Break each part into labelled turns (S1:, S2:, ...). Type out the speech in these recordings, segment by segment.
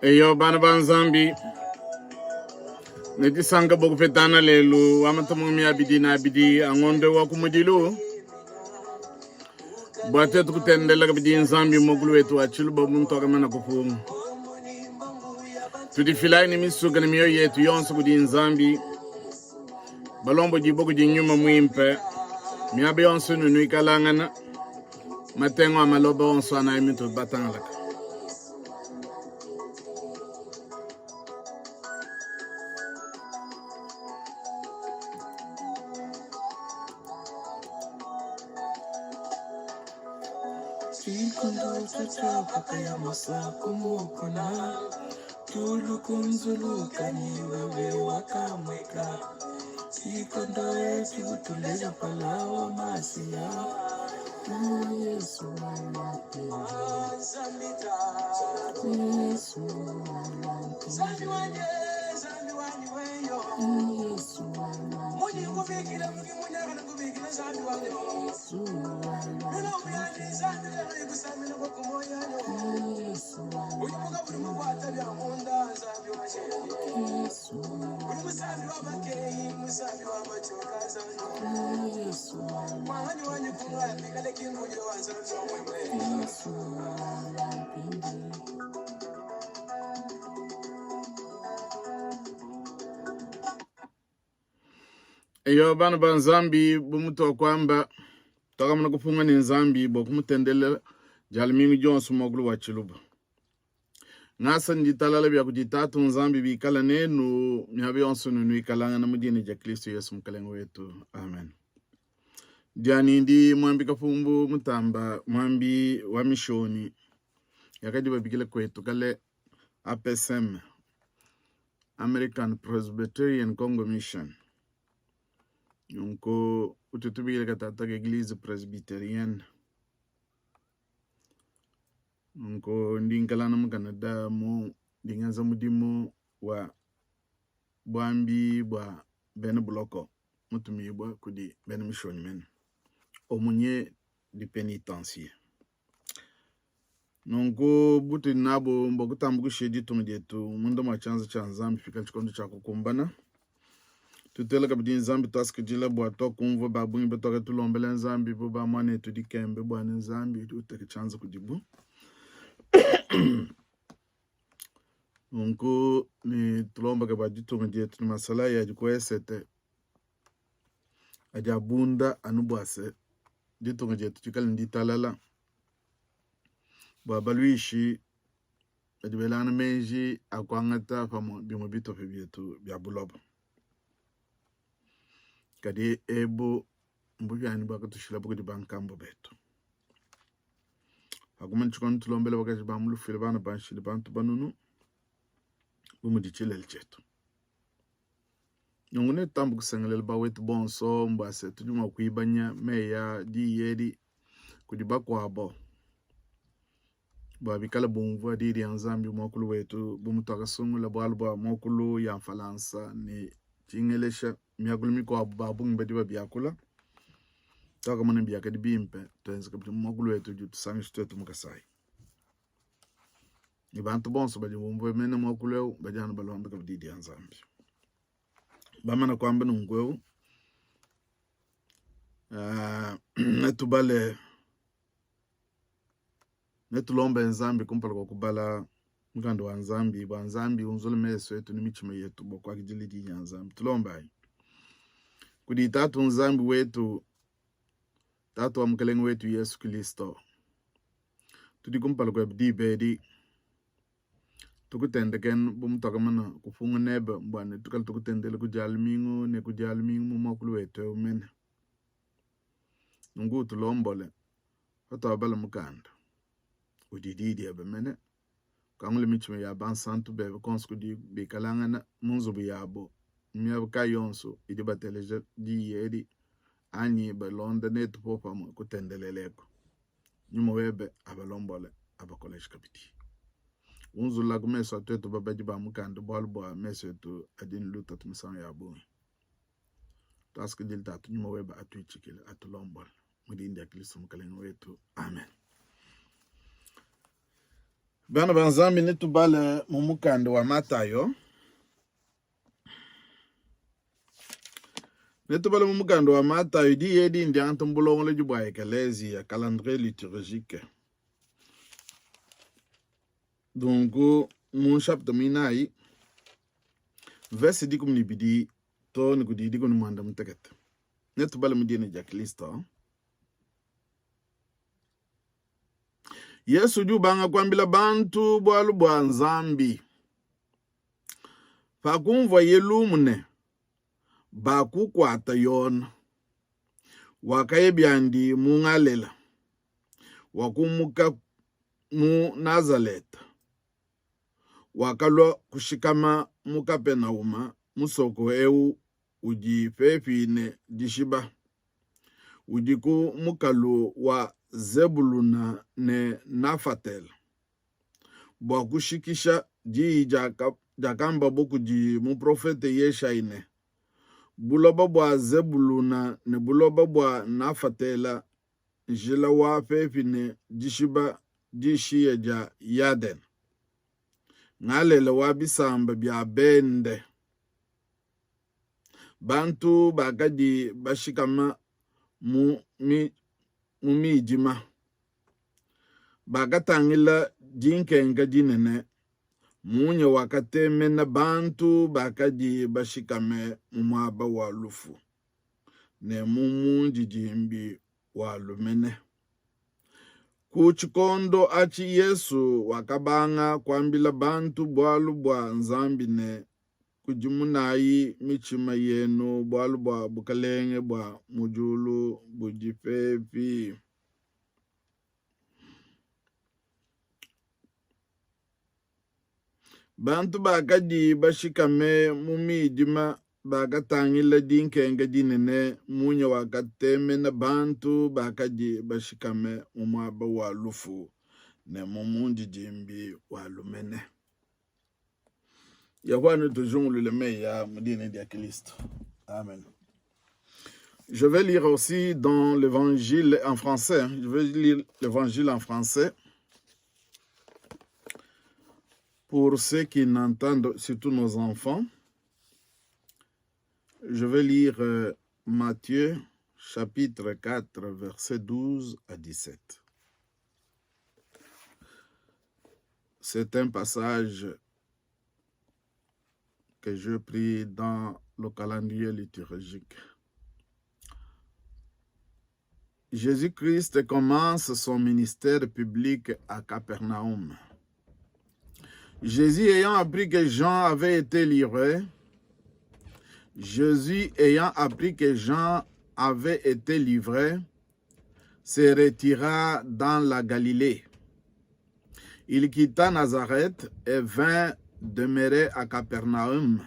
S1: Eyo bana banzambi neti sanga boku fetana lelu amatamumi abidi angonde wa kumudilu bwate tukutendela kabidi nzambi mogulu wetu achilu bamuntu akamana kufumu tudi filai ni misuga ni miyo yetu yonso kudi nzambi balombo jiboku jinyuma mwimpe miabe yonso nunu ikalangana matengo amaloba onso anaimitu batangalaka
S2: Pakaya masakumukuna tulukunzuluka ni wewe wakamweka sikondoe sikutuleza palawa masia Yesu Yesu
S1: Eyo bana banzambi bumuto kwamba takamana kufunga ni nzambi bokumutendele jalmingu jonsu mogulu wa chiluba ngasa nditalala bya kujitatu nzambi bikala nenu nyabe yonsu nunu ikalanga na mudini ja Kristo Yesu mkalengo wetu amen. Diani ndi mwambi kafumbu mutamba mwambi wa mishoni yakadi babikile kwetu kale APSM American Presbyterian Congo Mission nunko ututubile katata Eglise Presbyterienne nunko ndinkalana mu Canada mu ndingaza mudimu wa bwambi bwa bene bloko mutumi bwa kudi bene mission men omunye di pénitencier nunko buti nabo mbokutambuku shedi tumjetu mundo machanza cha nzambi fika chikondo cha kukumbana tutela kabidi nzambi taskijila bwa tokumvo babungi betoka tulombele nzambi bo ba mane tudikembe bwa nzambi tuteke chanza kujibu nunku ni tulomba kabadi tumjetu ni masala ya jikwesete ajabunda anubwase ditumjetu chikali nditalala bwa balwishi ajibelana menji akwangata famo bimo bito febietu bya bulobo kadi ebo mbuvyani bakatushila bukudi bankambo betu aguma nchikon tulombele bakaji bamulu file bana banshile bantu banunu bumudichile chetu nungune tambu kusengelele ba wetu bonso mbase tujuma kuibanya meya di yedi kudi bakwabo babikala bumvu adiri yanzambi mokulu wetu bumutaka sungula bwalba mokulu ya Falansa ni chingelesha miakulu miko babungi badiba biakula taka mwana biaka di bimpe tuenza kabidi mokulu wetu jutu sangi shitetu mukasai ni bantu bonso badi bumvu mene mokulu wetu badiana balonda kabidi di yanzambi bamana kwamba nungweu netubale netulomba nzambi kumpala kwa kubala mkando wa nzambi wa nzambi unzulu meso yetu ni michime yetu kwa kijili di nzambi tulomba hai kudi tatu nzambi wetu tatu wa mkalengu wetu Yesu Kristo tudi kumpala kwa bidi bedi tukutendeken bumutaka mana kufunga nebe mbwane tukala tukutendele kujalmingu ne kujalmingu mokulu wetu umene nungu tulombole hata wabala mukanda udididi abemene kangule michime ya bansantu bebe konsku di bikalangana munzubu yabo miyabu kayonso idi bateleje di yedi anyi balonda netu popa mu kutendeleleko nyuma webe abalombole abakolesh kapiti unzula kumeso atuetu babaji ba mukanda bolbo meso etu adin luta tumisan yabo task dilta tu nyuma webe atuichikile atulombole mudi india Kristo mkalengo wetu amen. Bana banzambi nitubale mumukande wa Matayo. Nitubale mumukande wa Matayo di yedi ndi antumbulongole jubwa ekelezia calendrier liturgique. Donc mon chapitre minai verset di kumni bidi to ni kudi di kunu manda mutaket. Nitubale mudine jaklisto. Yesu jubanga kwambila bantu bwalu bwa nzambi. Pakumva yelumune bakukwata yona. Wakayebyandi mungalela. Wakumuka mu Nazareth. Wakalwa kushikama mukapenauma musoko eu uji fefine dishiba. Ujiku mukalu wa Zebuluna ne Nafatel. Bwa kushikisha ji jakamba boku ji mu profete Yeshaine. Buloba bwa Zebuluna ne buloba bwa Nafatela jila wa fefine dishiba dishiye ja Yaden. Ngalele wa bisamba bya bende. Bantu bakadi bashikama mumijima. Bakatangila jinkenga jinene. Munye wakateme na bantu bakadi bashikame mumaba wa lufu. Ne mumu jijimbi wa lumene. Kuchikondo achi Yesu wakabanga kwambila bantu bwalu bwa nzambi ne kujimunayi michima yenu bwalu bwa bukalenge bwa mujulu bujifefi. Bantu bakadi bashikame mumijima bakatangila dinkenga dinene munye wakateme na bantu bakadi bashikame mumaba wa lufu ne mumundi jimbi wa lumene. Yahweh toujours le meilleur Medine de Christ. Amen. Je vais lire aussi dans l'évangile en français. Je vais lire l'évangile en français. Pour ceux qui n'entendent, surtout nos enfants, je vais lire Matthieu chapitre 4, versets 12 à 17. C'est un passage que je pris dans le calendrier liturgique. Jésus-Christ commence son ministère public à Capernaum. Jésus ayant appris que Jean avait été livré, se retira dans la Galilée. Il quitta Nazareth et vint demeurer à Capernaum,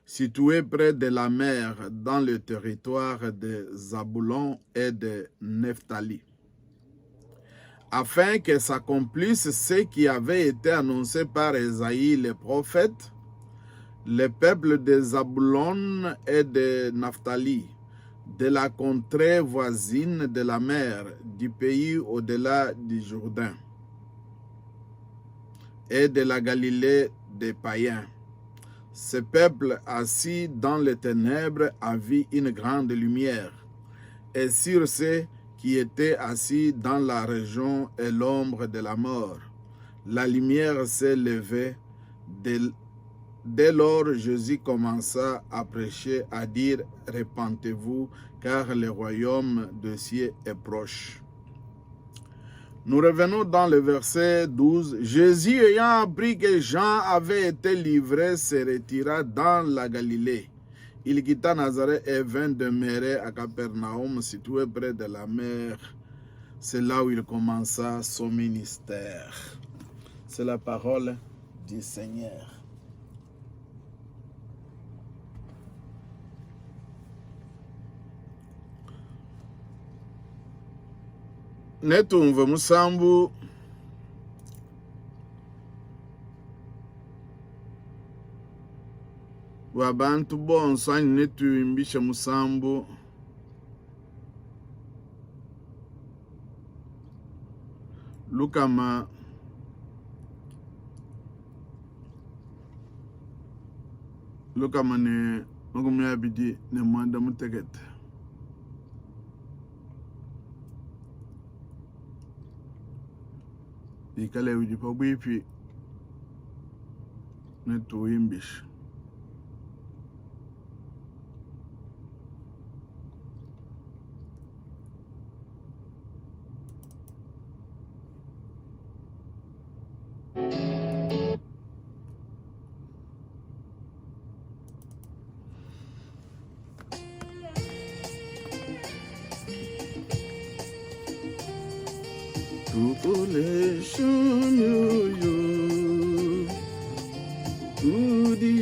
S1: situé près de la mer dans le territoire de Zabulon et de Nephtali, afin que s'accomplisse ce qui avait été annoncé par Ésaïe le prophète. Le peuple de Zabulon et de Naphtali, de la contrée voisine de la mer, du pays au-delà du Jourdain, et de la Galilée des païens. Ce peuple assis dans les ténèbres a vu une grande lumière, et sur ceux qui étaient assis dans la région et l'ombre de la mort, la lumière s'est levée. Dès lors, Jésus commença à prêcher, à dire « Repentez-vous, car le royaume des cieux est proche. » Nous revenons dans le verset 12. Jésus ayant appris que Jean avait été livré, se retira dans la Galilée. Il quitta Nazareth et vint demeurer à Capernaum, situé près de la mer. C'est là où il commença son ministère. C'est la parole du Seigneur. Netumva musambu wa bantu bonso ani netuimbisha musambu lukama Luka mane magumya bidi ne manda mutaget. Ikale wiji pa bipi ne to imbish. Tukuleshun yo Udi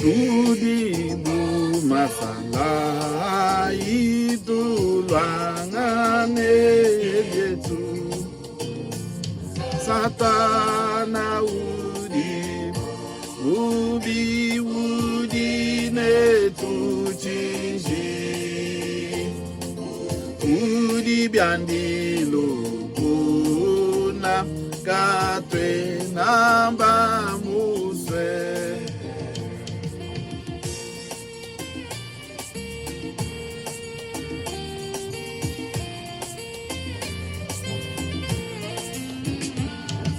S1: Udi bu masala idulwangane yetu Satana udi netu chinji Udi biandilo kuna katwe namba muswe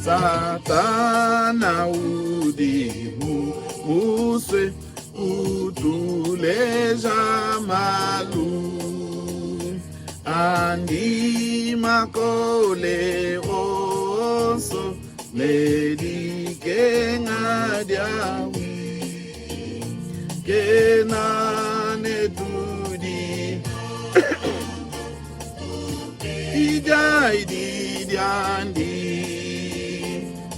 S1: Satana udimu muswe utuleja malu Andi makole oso ledi kenga diawi kenane tudi idai diandi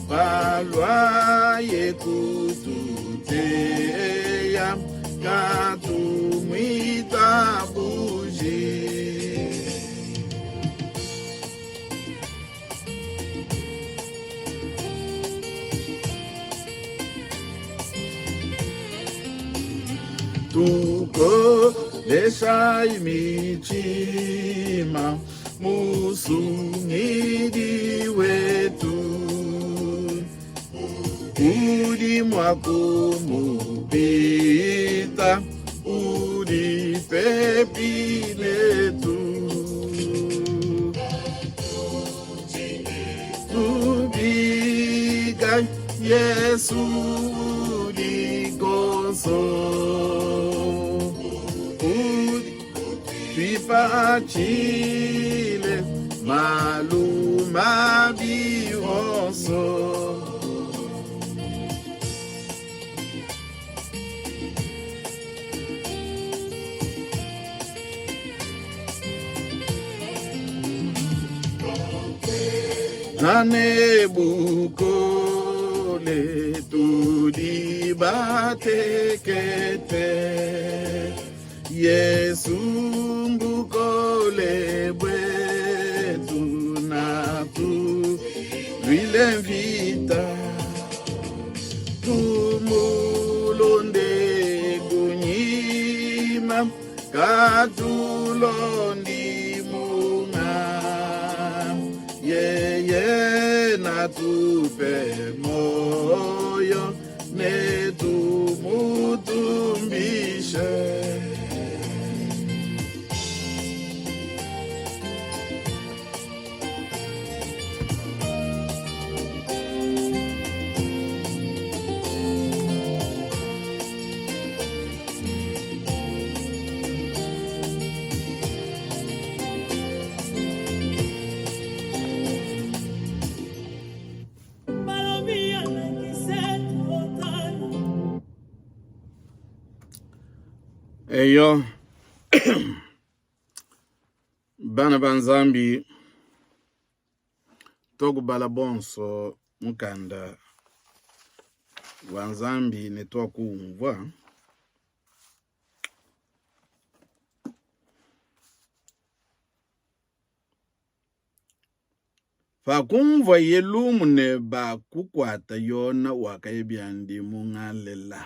S1: Balwa yekututeya katumwita buji Tuko desha imichima musungidi wetu Udi mwakumupita Udi pepiletu Tubiga Yesu udi gozo Udi pipa chile Maluma bioso Nane bukole tudi batekete Yesu mbukole bwetu na tu Vile vita Tumulonde kunyima Katulondi munga Yeye na tupe moyo netumutumbishe Eyo bana banzambi togu balabonso mukanda wanzambi netwa kuumva Fakumva yelumu ne ba kukwata yona wakayebyandi mungalela.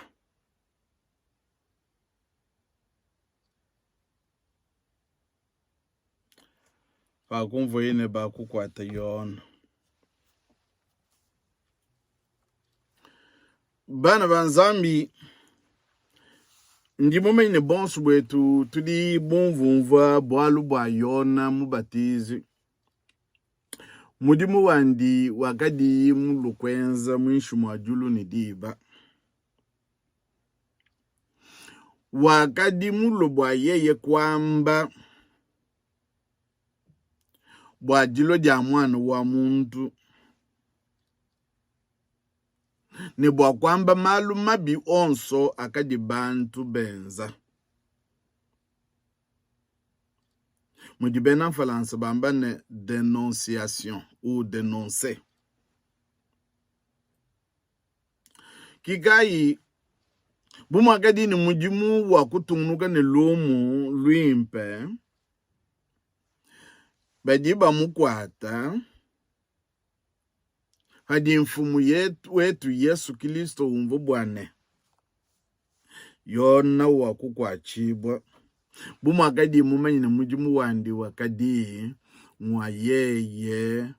S1: Fakumva yene ba kukwata yona. Bana banzambi ndi mumenye bonsu bwetu tudi bunvumva bwalu bwa yona mubatizi. Mudimu wandi wakadi mulukwenza mwishu mwajulu ni diba. Wakadi mulubwa yeye kwamba bwajilo ja mwana wa muntu. Ne bwa kwamba malu mabi onso akadi bantu benza. Mudibena falansa bamba ne dénonciation ou dénoncer. Kikai bumakadi ni mujimu wa kutungunuka ne lomu luimpe. Bajiba mukwata. Hadi mfumu wetu Yesu Kristo umvu bwane. Yona wa kukwachibwa. Bumakadi mumenye na mujimu wandi wakadi mwa yeye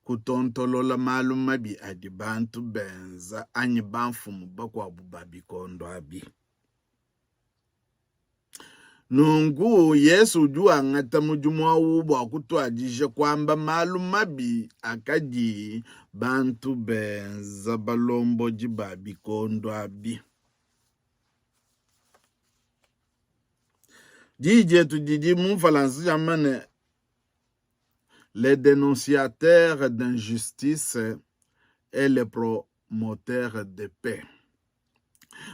S1: kutontolola malu mabi adi bantu benza anyi banfumu bakwa bubabi kondo abi. Nungu Yesu jua ngata mujimu wa ubu wakutuajisha kwamba malu mabi akadi bantu benza balombo jibabi kondo abi. Dije tu didi mon falansi jamane les dénonciateurs d'injustice et les promoteurs de paix.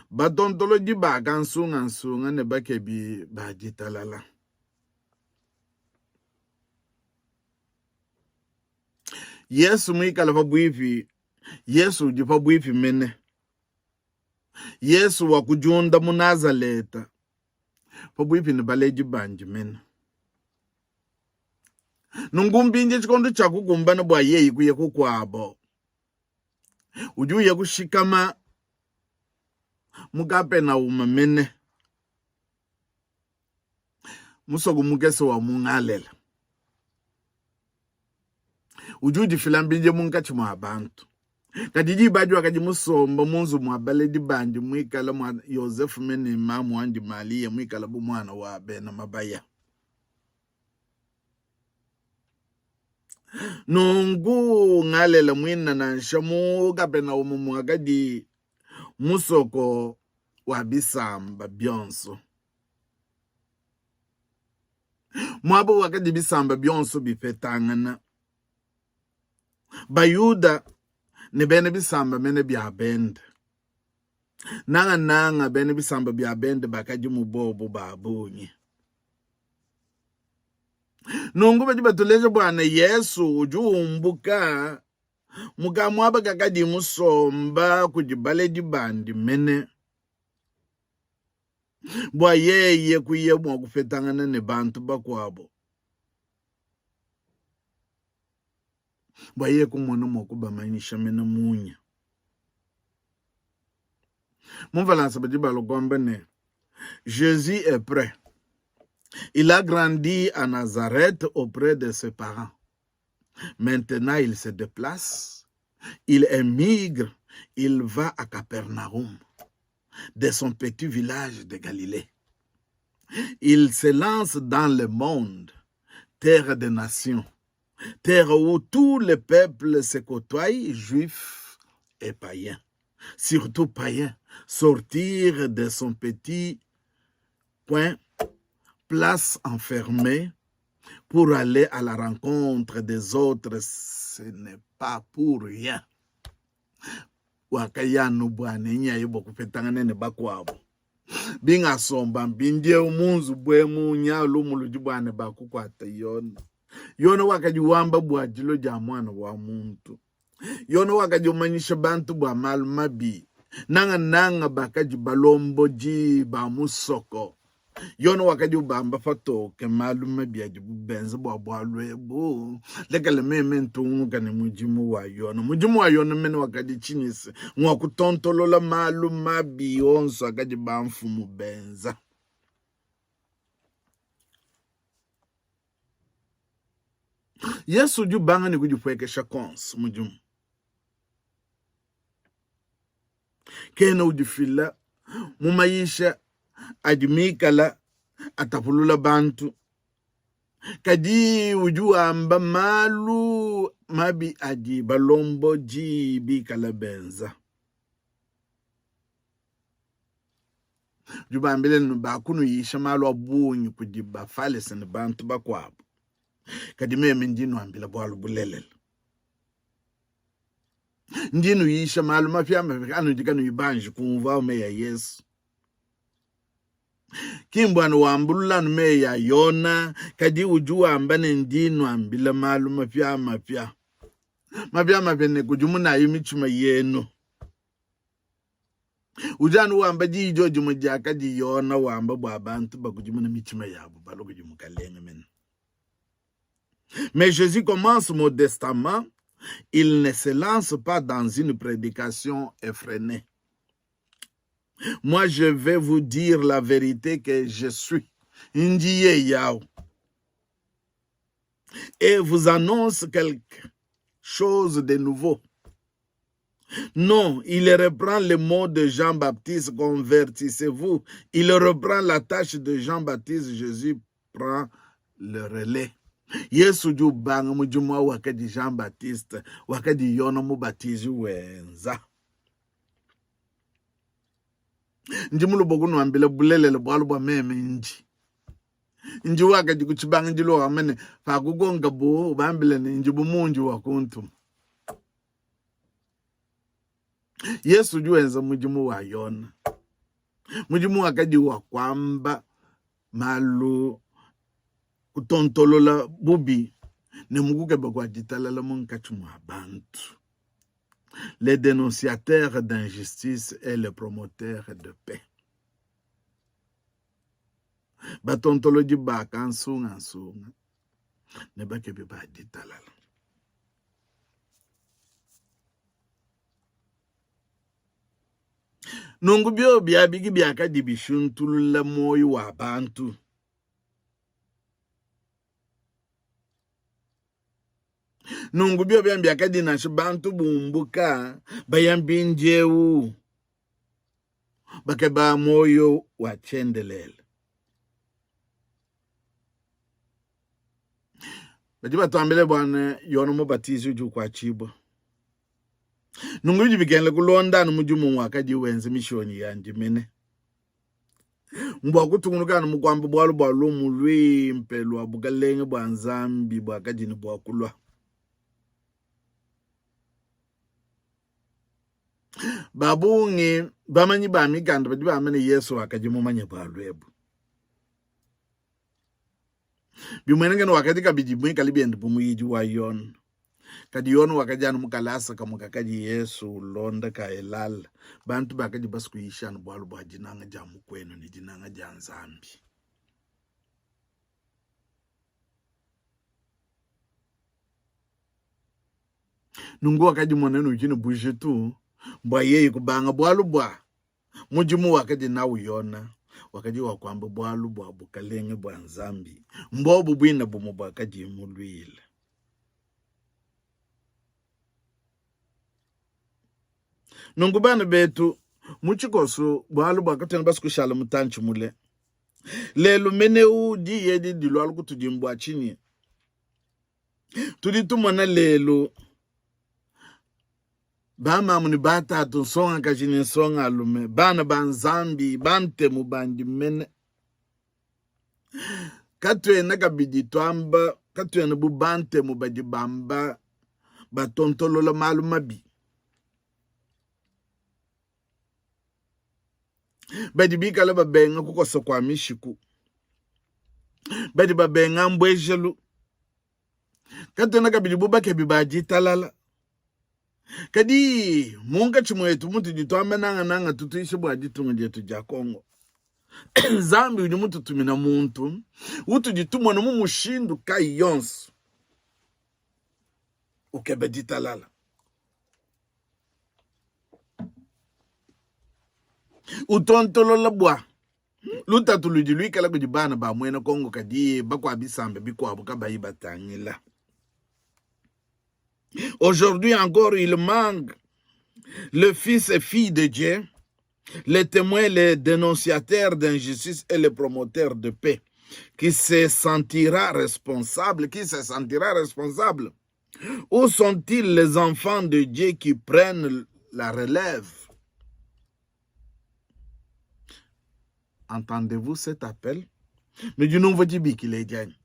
S1: Batontolo di ba kansunga ne bakebi ba ditalala. Yesu mwikala fa bwifi, Yesu di fa bwifi mene. Yesu wa kujunda mu Nazareta. Fa bwifi ne baleji banji mene. Nungumbinje chikondo chakugumba na bwa yeyi kuye kukwabo. Ujuye kushikama mugape na umamene. Musogu mugese wa mungalela. Ujuji filambinje mungachi mwa abantu. Kadiji baju wakaji musomba munzu mwabale di banji mwikala mwa Yosefu mene imamu wanji Malia mwikala bu mwana wa bena mabaya. Nungu ngalela mwina na nshamu gape na umumu wakadi musoko wa bisamba byonso. Mwabo wakadi bisamba byonso bifetangana. Bayuda ne bene bisamba mene bya bende. Nanga bene bisamba bya bende bakaji mubobo babunye. Nungu batuleje bwana Yesu ujumbuka mukamwaba kakadi musomba kujibale dibandi mene. Bwa yeye kuye mwa kufetangana ne bantu bakwabo. Bwa yeye kumwana mwa kubamanisha mene munya. Mwafalansa bajibalo kwamba ne Jésus est prêt. Il a grandi à Nazareth auprès de ses parents. Maintenant, il se déplace, il émigre, il va à Capernaum, de son petit village de Galilée. Il se lance dans le monde, terre des nations, terre où tous les peuples se côtoient, juifs et païens. Surtout païens, sortir de son petit coin, place enfermée, pour aller à la rencontre des autres, ce n'est pas pour rien. Wakayanu bwane nyaye bokufetangane ne bakwabo. Binga somba mbindie umunzu bwe munya lumuluji bwane bakukwata yona. Yona wakajiwamba bwajilo ja mwana wa muntu. Yona wakajumanyisha bantu bwa malumabi. Nanga bakaji balombo ji ba musoko. yono wakati ubamba fato ke malume biaji bubenze bwalwe bo lekele meme ntunu kane mujimu wa yono mene wakati chinisi ngwa kutontolola maluma biyonso akadi bamfumu benza. Yesu ju banga ni kujifwekesha kons mujumu kena ujifila mumayisha adimikala atapulula bantu kadi ujuamba malu mabi adi balombo jibi kala benza jubambele bakunu yisha malu abunyu kujiba falese ni bantu bakwabo kadi meme njinu ambila bwalu bulelele njinu yisha malu mafyama anu jikanu yibanji kumva me ya Yesu kimbwanu wambulula nume ya Yona kadi ujua ambane ndinu ambila malu mafyama ne kujumuna yimichuma yenu ujanu wamba jijo jumujaka di Yona wamba bwabantu bakujumuna michuma yabu balo kujumukalenge men. Mais Jésus commence modestement. Il ne se lance pas dans une prédication effrénée. Moi, je vais vous dire la vérité que je suis. Ndiye yao. Et vous annonce quelque chose de nouveau. Non, il reprend le mot de Jean-Baptiste, convertissez-vous. Il reprend la tâche de Jean-Baptiste, Jésus prend le relais. Yesu ju banga mujumwa wakati Jean-Baptiste wakati Yona mubatizi wenza njimulu bogunu ambile bulelele bwalu bwa meme nji wakati kuchibanga njilo wamene fakugonga bo bambile njibu munju wakuntu Yesu ju wenza mujumu wa Yona mujumu wakati wakwamba malu kutontolola bubi ne muguke bagwa ditalala munkachumu abantu. Les dénonciateurs d'injustice et les promoteurs de paix. Batontolo di baka nsunga ne bakebe ba ditalala. Nungu bio biabigi biaka dibishuntulula moyo wa abantu. Nungu bio biambia kadi na shibantu bumbuka bayambinjewu bakeba moyo wa chendelele bajiba tuambele bwana Yona mubatizi uju kwa chibo nungu uji bikenle kulonda numujumu wakadi wenze mishoni ya njimene mbwa kutungunuka numukwamba bwalu bwalu mulwi mpelwa bukalenge bwa nzambi bwa kadini bwa kulwa babungi bamanyi bamiganda badi bamene Yesu akajimu manye balwebu bimwenengeno wakati kabijibwe kalibende bumuyiji wa Yona kadi Yona wakajana mukalasa kamukakaji Yesu londa ka elal bantu bakaji baskuyishana bwalu bwa jinanga jamu kwenu ni jinanga janzambi nungu wakaji monenu jino bujitu mbwa yeye kubanga bwalu bwa mujimu wakati na Yona wakati wakwamba bwalu bwa bukalenge bwa nzambi mbobu bwina bumu bwakaji mulwile nungu bana betu muchikosu bwalu bwa katena basikushala mutanchi mule lelu meneu di yedi dilwalu kutujimbwa chini tulitumana lelu bama muni batatu songa kajini songa lume bana banzambi bante mubandi mene katwe nakabidi twamba katwe nabubante mubadi bamba batontolola malumabi badi bikala babenga kukosa kwa mishiku badi babenga mbwejelu katwe nakabidi bubake bibaji talala kadi munga chimwetu mutu jitwamba nanga tutuishe bwa jitunga jetu ja Kongo Zambi uni mutu tumina muntu utu jitumwa na mumushindu kai yonsu ukebe ditalala. Utontolola bwa luta tulujilui kala kujibana ba mwena Kongo kadi bakwa bisambe bikwa buka bayi batangila. Aujourd'hui encore il manque le fils et fille de Dieu, les témoins, les dénonciateurs d'injustice et les promoteurs de paix qui se sentira responsable, Où sont-ils les enfants de Dieu qui prennent la relève? Entendez-vous cet appel? Mais du nom de Dieu qu'il est dit.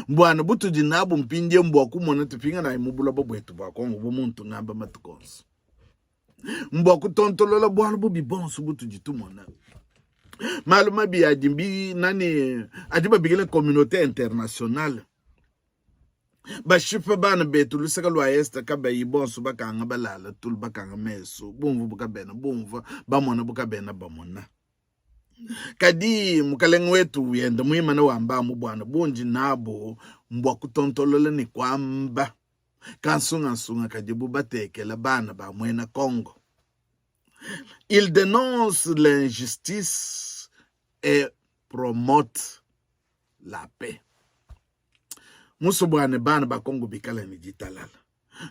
S1: Mbwana butu jinabu mpindie mbwaku mwana tupinga na imubula babwetu bakongo bumuntu ngamba matukonso. Mbwaku tontolola bwana bubi bonsu butu jitumona. Maluma bi adimbi nani adiba bigele communauté internationale. Bashipa bana betu lusaka lwa este kaba yibonsu bakanga balala tul bakanga meso bumvu bukabena bumva bamona bukabena bamona. Kadi mukaleng wetu yenda muima na wamba mubwana bunji nabo mbwa kutontolola ni kwamba kansunga kajibu batekela bana ba mwena Congo. Il dénonce l'injustice et promote la paix. Musobwane bana ba Congo bikala ni jitalala.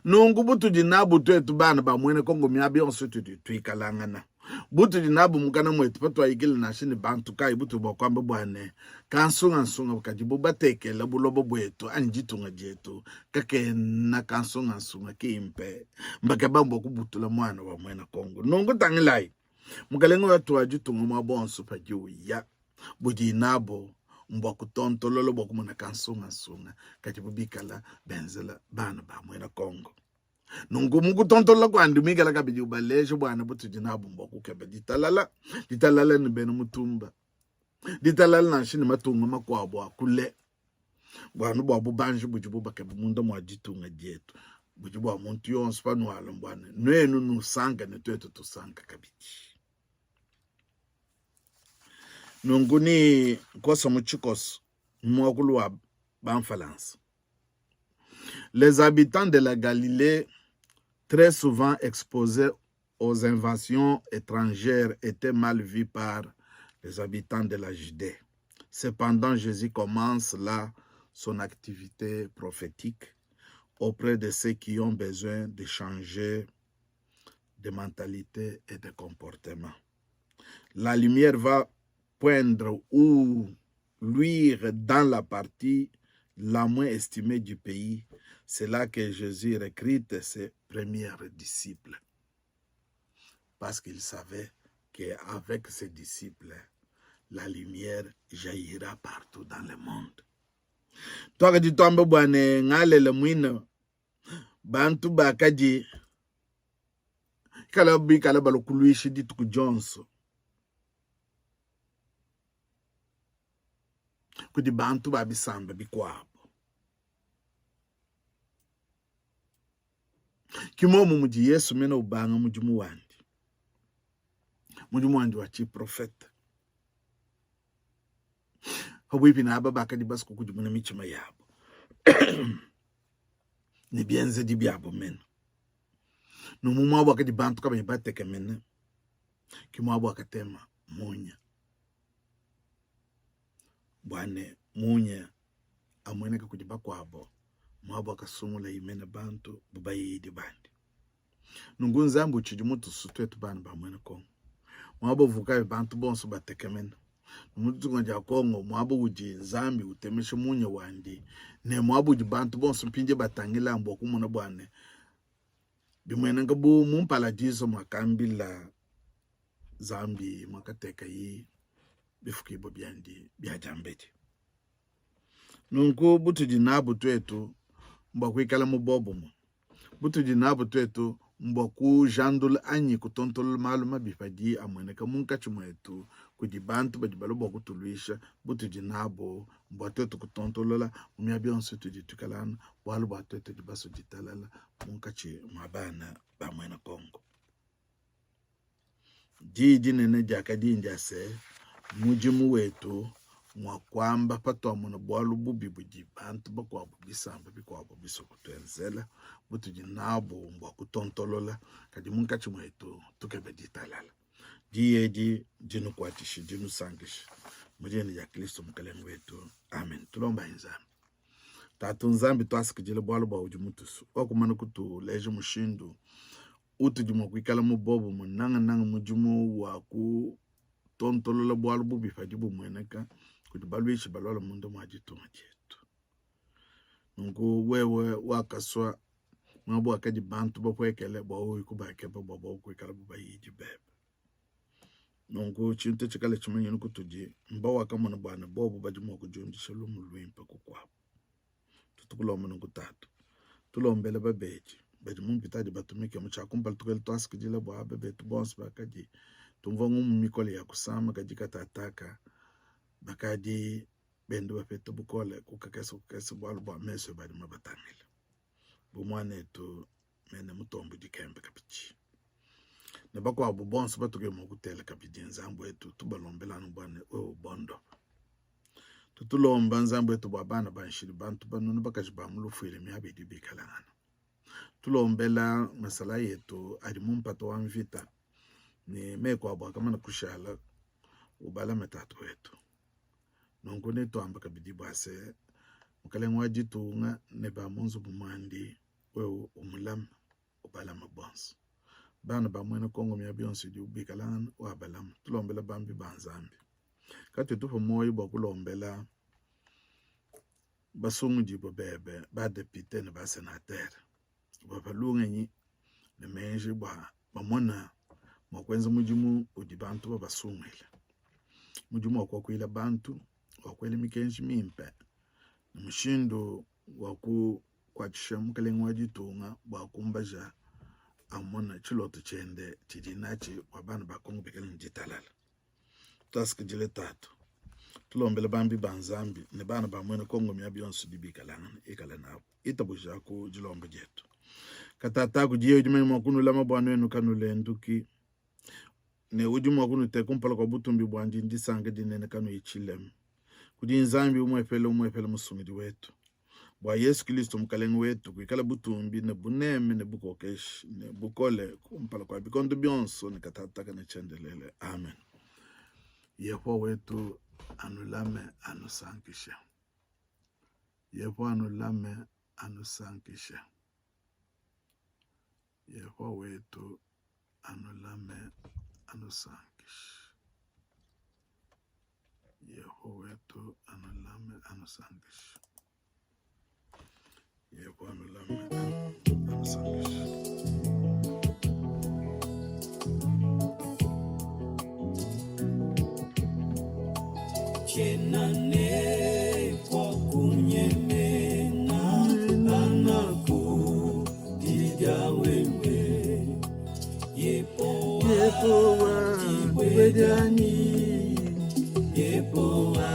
S1: Nungu butu jinabu twetu bana ba mwena Congo miabi onsu tuikalangana. Butu jinabu mukana mwetu patu wa igili na shini bantu kai butu bakwamba bwane kansunga kajibu batekela bulobo bwetu anjitunga jetu kake na kansunga kimpe mbaka bambo kubutula mwana wa mwena Kongo. Nungu tangilai mukalengo watu wajitunga mwabonsu pajiu ya bujinabu mbwa kutontololo bwa kumuna kansunga kajibu bikala benzela bana ba mwena Kongo. Nungu mungu tontolola kwa andumika la kabidi ubalejo bwana butu jinabu mbwa kukebe ditalala ni bena mutumba ditalala na shini matunga makwabwa kule bwana bwa bubanji bujibu bakebe munda mwa jitunga jetu bujibu wa muntu yonsu panuala mbwana nwenu nusanga netuetu tusanga kabidi. Nungu ni kosa muchikos mwakulu wa banfalance. Les habitants de la Galilée, très souvent exposés aux invasions étrangères, étaient mal vus par les habitants de la Judée. Cependant, Jésus commence là son activité prophétique auprès de ceux qui ont besoin de changer de mentalité et de comportement. La lumière va poindre ou luire dans la partie la moins estimée du pays. C'est là que Jésus recrute ses premiers disciples. Parce qu'il savait qu'avec ses disciples, la lumière jaillira partout dans le monde. Toi, tu tombes bwane ngale le mwina bantu bakaji kala bi kala balokuluishi dit ku Johnson. Kudi bantu babisamba bikwabo. Kimomo muji Yesu mena ubanga mujumu wandi wachi profeta. Hawipi na ababaka di basko kujumuna michima yabo. Ni bienze di biabo mena. Numumu waka di bantu kaba ibateke mena. Kimo waka tema munya. Bwane munya amweneka kujibakwa abo. Mwabo kasumula imena bantu bubayi di bandi. Nungunza mbu chijumutu sutwetu bana ba mwena Kongo. Mwabo vukawe bantu bonso batekemena. Numutu ngonja Kongo mwabo uji zambi utemeshe munya wandi. Ne mwabo uji bantu bonso mpinje batangila mbu kumuna bwane. Bimwena ngabu mumpala jizo mwakambila zambi mwakateka yi bifukibo byandi byajambeti. Nungu butu jinabu twetu mba kuikala mubobo mo. Butu jinabu twetu mba ku jandul anyi kutontol maluma bifadi amweneka munkachi mwetu kujibantu badibalobo kutuluisha butu jinabu mba twetu kutontolola umyabionsu tujitukalana walu ba twetu jibaso jitalala munkachi mabana ba mwena Kongo. Jiji nene jakadi njase mujimu wetu mwakwamba patwa muna bwalu bubi buji bantu bakwa bubisamba bikwa bubiso kutwenzela butuji nabo mbwa kutontolola kadi munkachi mwetu tukebe ditalala diyeji jinu kwatishi jinu sangishi mujeni ya Kristo mkalengu wetu amen. Tulomba inzambi tatu nzambi twasikijile bwalu bwa ujumutusu wakumana kutu leje mushindu utujuma kwikala mubobo munanga mujumu wa ku tontolola bwalu bubi fajibu mweneka kuti balwishi balwala mundu mwajituma chetu nungu wewe wakaswa mwabu akaji bantu bakwekele bwaui kubakeba bwabo kwikala bubayiji bebe nungu chintu chikale chimenye nukutuji mba wakamana bwana bobo bajimu kujundisha lumu lwimpa kukwapo tutukulomba nungu tatu tulombele babeji bajimu mpitaji batumike mchakumpala tukele twasikijile bwa bebe tubonsi bakaji tumvongu mumikole ya kusama kajika tataka bakadi bendu bafete bukole kukakesa bwalu bwa meso badi mabatangile bumwane tu mene mutombo dikembe kapichi nebakwa bubonso batuke mokutele kapiji nzambu etu tubalombelana bwane bondo tutulomba nzambu etu bwabana banshiri bantu banunu bakaji bamulufuile myabedi bikalangana tulombela masala yetu ali mumpato wa mvita ni meko abwa kamana kushala ubala metatu wetu nongo netu amba kabidi bwase mukalengo wajitunga neba munzu bumandi wewe umulam ubala mabonso bana bamwene kongo mya bionsi di ubikalana wa balam tulombela bambi banzambi kati tupo moyo bwa kulombela basungu jibo bebe ba depute ne ba senateur babalunga nyi ne menje bwa bamona mwakwenza mujimu udibantu babasungile mujimu wakwakwila bantu wakwele mikenji mimpe mushindo waku kwatisha mukalengo wajitunga wakumbaja amona chiloto chende chidinachi wabana bakongo bekele njitalala twasikijile tatu tulombele bambi banzambi ne bana bamwene kongo myabionsu dibikalana ikala nabo itabuja ku jilombo jetu katata kujiye ujumeni mwakunu lama bwana wenu kanule nduki ne ujumu wakunu tekumpala kwa butumbi bwanji ndisange dinene kanu ichilem kudi nzambi umwefele musumidi wetu bwa Yesu Kristo mkalengu wetu kwikala butumbi ne buneme ne bukokeshi ne bukole kumpala kwa bikondo bionso ne katataka ne chendelele amen. Yeho wetu anulame anusankisha Yeho anulame anusankisha Yeho wetu anulame anusankisha Yeho wetu anulame anusankisha Yeho anulame anusankisha
S2: Chenane kwa kunyemena anaku diga wewe yepowa tiwedani yepowa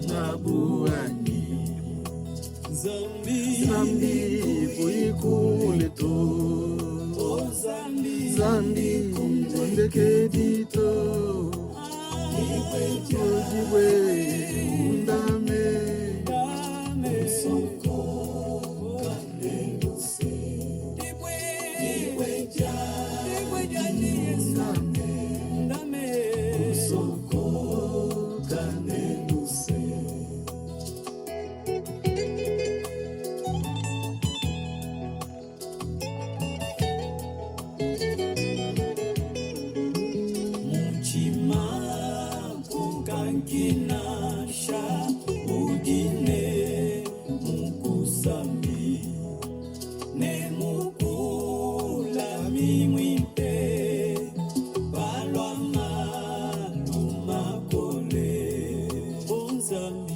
S2: nabuani zambi kuikuleto zambi kundekedito Ojiwe undame Soko kaneluse Iwe jani undame Soko kaneluse Kinasha udine mukusambi ne mukula mimwimpe balwa maluma kole onzambi